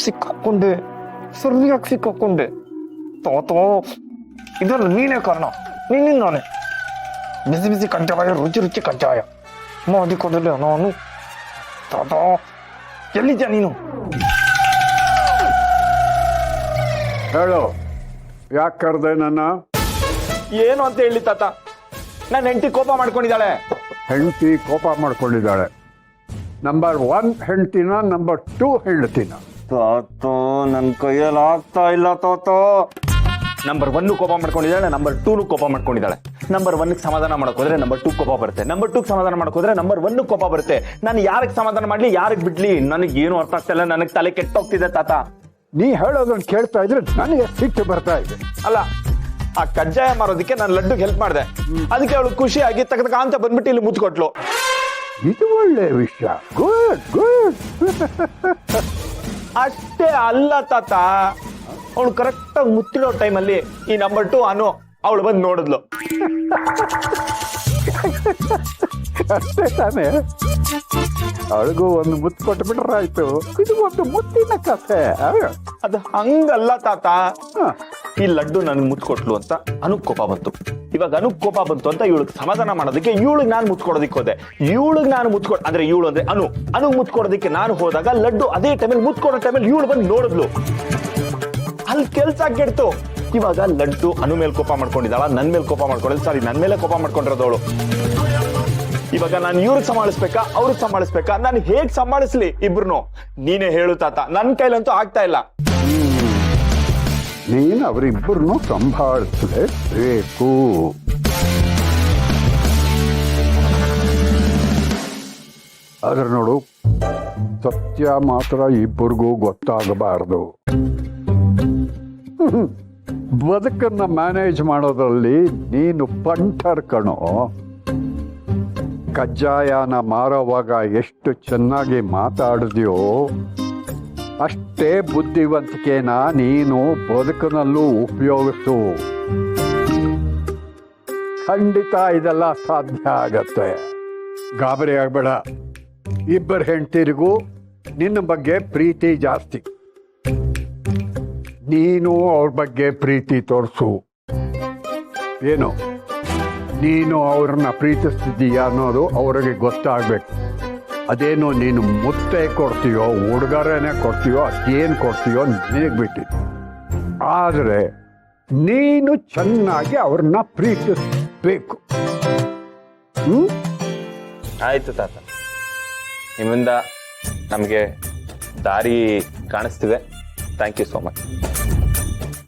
ಸಿಕ್ಕಾಕೊಂಡೆ, ಸರಿಯಾಗಿ ಸಿಕ್ಕಾಕೊಂಡೆ. ತಾತ, ಇದೆಲ್ಲ ನೀನೇ ಕಾರಣ, ನಿನ್ನಿಂದಾನೆ. ಬಿಸಿ ಬಿಸಿ ಕಜ್ಜಾಯ, ರುಚಿ ರುಚಿ ಕಜ್ಜಾಯ ಮಾಡಿಕೊಡಲೆ ನಾನು. ತಾತ, ಎಲ್ಲಿದ್ಯಾ ನೀನು? ಹೇಳು, ಯಾಕೆ ಕರೆದೆ ನನ್ನ? ಏನು ಅಂತ ಹೇಳಿ ತಾತ, ನನ್ನ ಹೆಂಡತಿ ಕೋಪ ಮಾಡ್ಕೊಂಡಿದ್ದಾಳೆ. ಹೆಂಡತಿ ಕೋಪ ಮಾಡ್ಕೊಂಡಿದ್ದಾಳೆ. ನಂಬರ್ 1 ಹೆಂಡ್ತಿನ, ನಂಬರ್ 2 ಹೆಂಡ್ತಿನ? ತಾತ, ನನ್ನ ಕೈಯಲ್ಲಿ ಆಗ್ತಾ ಇಲ್ಲ ತಾತ. ನಂಬರ್ 1 ಕೋಪ ಮಾಡ್ಕೊಂಡಿದ್ದಾಳೆ, ನಂಬರ್ 2 ಕೋಪ ಮಾಡ್ಕೊಂಡಿದ್ದಾಳೆ. ನಂಬರ್ 1 ಸಮಾಧಾನ ಮಾಡಕ್ ಹೋದ್ರೆ ನಂಬರ್ 2 ಕೋಪ ಬರುತ್ತೆ, ನಂಬರ್ 2 ಸಮಾಧಾನ ಮಾಡಕ್ ಹೋದ್ರೆ ನಂಬರ್ 1 ಕೋಪ ಬರುತ್ತೆ. ನಾನು ಯಾರಿಗೆ ಸಮಾಧಾನ ಮಾಡ್ಲಿ, ಯಾರಿಗೆ ಬಿಡ್ಲಿ, ನನಗೆ ಏನು ಅರ್ಥ ಆಗ್ತಾ ಇಲ್ಲ. ನನಗೆ ತಲೆ ಕೆಟ್ಟೋಗ್ತಿದೆ ತಾತ. ನೀ ಹೇಳೋದನ್ನ ಕೇಳ್ತಾ ಇದ್ರೆ ನನಗೆ ಸಿಟ್ಟು ಬರ್ತಾ ಇದೆ. ಅಲ್ಲ, ಆ ಕಜ್ಜಾಯ ಮಾರೋದಕ್ಕೆ ನಾನು ಲಡ್ಡುಗೆ ಹೆಲ್ಪ್ ಮಾಡಿದೆ. ಅದಕ್ಕೆ ಅವಳು ಖುಷಿಯಾಗಿ ತಗದಕ ಅಂತ ಬಂದ್ಬಿಟ್ಟು ಇಲ್ಲಿ ಮುತ್ಕೊಟ್ಲು. ಇದು ಒಳ್ಳೆ ವಿಷಯ. Good good. ಅಷ್ಟೇ ಅಲ್ಲ ತಾತ, ಅವಳು ಕರೆಕ್ಟ್ ಆಗಿ ಮುತ್ತಿಡೋ ಟೈಮಲ್ಲಿ ಈ ನಂಬರ್ 2 ಅನು ಅವಳು ಬಂದು ನೋಡಿದ್ಲು. ಅಷ್ಟೇ ತಾನೇ? ಅವಳಿಗೂ ಒಂದು ಮುತ್ತು ಕೊಟ್ಬಿಟ್ರೆ ಆಯ್ತು. ಇದು ಒಂದು ಮುತ್ತಿನ ಕಥೆ. ಅದು ಹಂಗಲ್ಲ ತಾತ. ಈ ಲಡ್ಡು ನನ್ಗೆ ಮುತ್ತು ಕೊಟ್ಲು ಅಂತ ಅನುಕ್ ಕೋಪ ಬಂತು. ಇವಾಗ ಅನುಕ್ ಕೋಪ ಬಂತು ಅಂತ ಇವಳಿಗೆ ಸಮಾಧಾನ ಮಾಡೋದಕ್ಕೆ ಇವಳಿಗೆ ನಾನು ಮುತ್ಕೊಡೋದಿಕ್ಕೆ ಹೋದೆ. ಇವಳಿಗೆ ನಾನು ಅಂದ್ರೆ ಇವಳು ಅಂದ್ರೆ ಅನು ಮುತ್ಕೊಡೋದಕ್ಕೆ ನಾನು ಹೋದಾಗ ಲಡ್ಡು ಅದೇ ಟೈಮಲ್ಲಿ ಮುತ್ಕೊಡೋ ಟೈಮಲ್ಲಿ ಇವಳು ಬಂದು ನೋಡಿದ್ಲು. ಅಲ್ಲಿ ಕೆಲ್ಸ ಕೆಡ್ತು. ಇವಾಗ ಲಡ್ಡು ಅನು ಮೇಲೆ ಕೋಪ ಮಾಡ್ಕೊಂಡಿದ್ದಾಳ, ನನ್ ಮೇಲೆ ಕೋಪ ಮಾಡ್ಕೊಂಡಿದ್ದ, ಸಾರಿ ನನ್ ಮೇಲೆ ಕೋಪ ಮಾಡ್ಕೊಂಡಿರೋದವಳು. ಇವಾಗ ನಾನು ಇವ್ರಿಗೆ ಸಂಭಾಳಿಸ್ಬೇಕಾ, ಅವ್ರಿಗೆ ಸಂಭಾಳಿಸ್ಬೇಕಾ? ನಾನು ಹೇಗ್ ಸಂಭಾಳಿಸ್ಲಿ ಇಬ್ರು? ನೀನೇ ಹೇಳು ತಾತ, ನನ್ ಕೈಲಂತೂ ಆಗ್ತಾ ಇಲ್ಲ. ನೀನು ಅವರಿಬ್ಬರನ್ನು ಸಂಭಾಳಿಸಲೇಬೇಕು. ಆದ್ರೆ ನೋಡು, ಸತ್ಯ ಮಾತ್ರ ಇಬ್ಬರಿಗೂ ಗೊತ್ತಾಗಬಾರ್ದು. ಬದುಕನ್ನ ಮ್ಯಾನೇಜ್ ಮಾಡೋದ್ರಲ್ಲಿ ನೀನು ಪಂಟರ್ ಕಣೋ. ಕಜ್ಜಾಯನ ಮಾರೋವಾಗ ಎಷ್ಟು ಚೆನ್ನಾಗಿ ಮಾತಾಡಿದ್ಯೋ ಅಷ್ಟೇ ಬುದ್ಧಿವಂತಿಕೆನ ನೀನು ಬದುಕಿನಲ್ಲೂ ಉಪಯೋಗಿಸು. ಖಂಡಿತ ಇದೆಲ್ಲ ಸಾಧ್ಯ ಆಗತ್ತೆ. ಗಾಬರಿ ಆಗ್ಬೇಡ. ಇಬ್ಬರು ಹೆಂಡತಿರಿಗೂ ನಿನ್ನ ಬಗ್ಗೆ ಪ್ರೀತಿ ಜಾಸ್ತಿ. ನೀನು ಅವ್ರ ಬಗ್ಗೆ ಪ್ರೀತಿ ತೋರಿಸು. ಏನು, ನೀನು ಅವ್ರನ್ನ ಪ್ರೀತಿಸ್ತಿದ್ದೀಯ ಅನ್ನೋದು ಅವ್ರಿಗೆ ಗೊತ್ತಾಗ್ಬೇಕು. ಅದೇನು ನೀನು ಮುತ್ತೆ ಕೊಡ್ತೀಯೋ, ಉಡುಗೊರೆನೇ ಕೊಡ್ತೀಯೋ, ಅದೇನು ಕೊಡ್ತೀಯೋ ನಿನಗೆ ಬಿಟ್ಟಿದ್ದು. ಆದರೆ ನೀನು ಚೆನ್ನಾಗಿ ಅವ್ರನ್ನ ಪ್ರೀತಿಸ್ಬೇಕು. ಆಯ್ತು ತಾತ, ನಿಮ್ಮಿಂದ ನಮಗೆ ದಾರಿ ಕಾಣಿಸ್ತಿದೆ. Thank you so much.